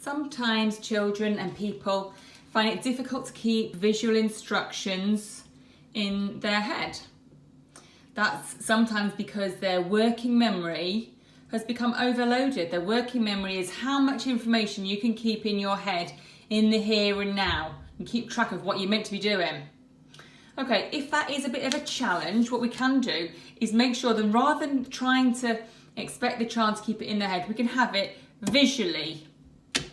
Sometimes children and people find it difficult to keep visual instructions in their head. That's sometimes because their working memory has become overloaded. Their working memory is how much information you can keep in your head in the here and now and keep track of what you're meant to be doing. Okay, if that is a bit of a challenge, what we can do is make sure that rather than trying to expect the child to keep it in their head, we can have it visually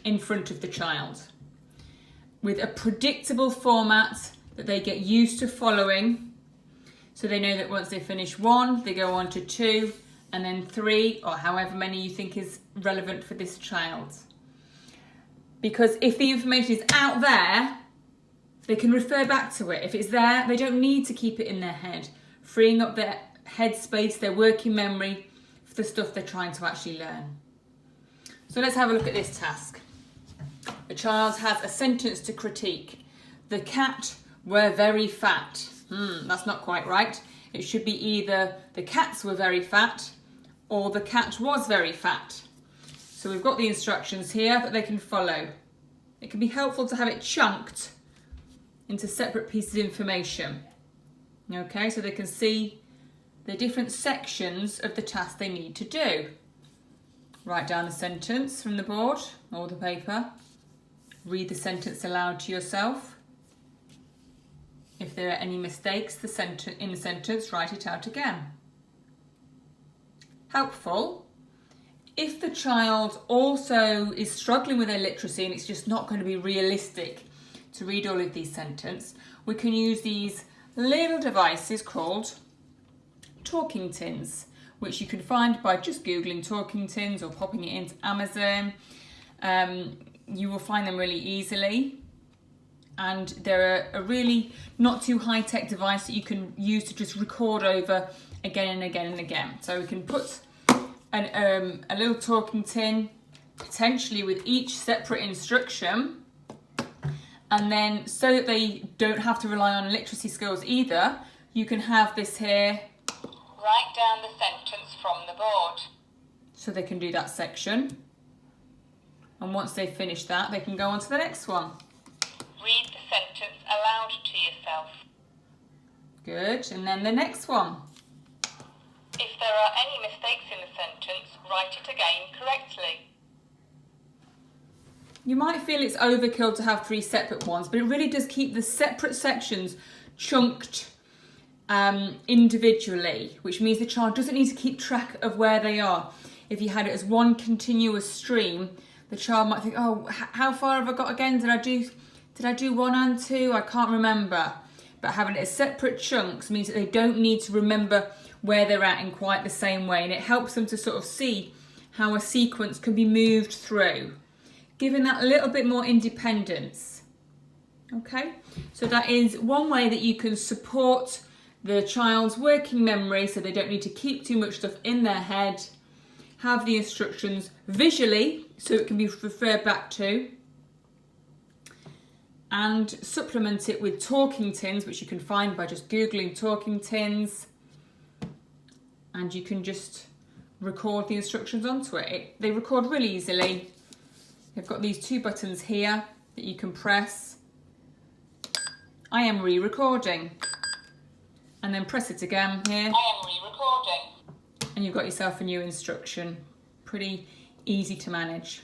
in front of the child with a predictable format that they get used to following, so they know that once they finish 1 they go on to 2 and then 3, or however many you think is relevant for this child. Because if the information is out there, they can refer back to it. If it's there, they don't need to keep it in their head, freeing up their head space, their working memory for the stuff they're trying to actually learn. So let's have a look at this task. The child has a sentence to critique. The cat were very fat. That's not quite right. It should be either the cats were very fat or the cat was very fat. So we've got the instructions here that they can follow. It can be helpful to have it chunked into separate pieces of information. Okay, so they can see the different sections of the task they need to do. Write down the sentence from the board or the paper. Read the sentence aloud to yourself. If there are any mistakes in the sentence, write it out again. Helpful. If the child also is struggling with their literacy and it's just not going to be realistic to read all of these sentences, we can use these little devices called talking tins, which you can find by just Googling talking tins or popping it into Amazon. You will find them really easily, and they're a really not too high-tech device that you can use to just record over again and again and again. So we can put a little talking tin, potentially with each separate instruction, and then so that they don't have to rely on literacy skills either, you can have this here. Write down the sentence from the board. So they can do that section. And once they've finished that, they can go on to the next one. Read the sentence aloud to yourself. Good. And then the next one. If there are any mistakes in the sentence, write it again correctly. You might feel it's overkill to have 3 separate ones, but it really does keep the separate sections chunked individually, which means the child doesn't need to keep track of where they are. If you had it as one continuous stream, the child might think, oh, how far have I got again? Did I do 1 and 2? I can't remember. But having it as separate chunks means that they don't need to remember where they're at in quite the same way, and it helps them to sort of see how a sequence can be moved through, giving that a little bit more independence. Okay, so that is one way that you can support the child's working memory so they don't need to keep too much stuff in their head. Have the instructions visually so it can be referred back to, and supplement it with talking tins, which you can find by just Googling talking tins, and you can just record the instructions onto it. They record really easily. They've got these 2 buttons here that you can press. I am re-recording. And then press it again here. I am re-recording. And you've got yourself a new instruction. Pretty easy to manage.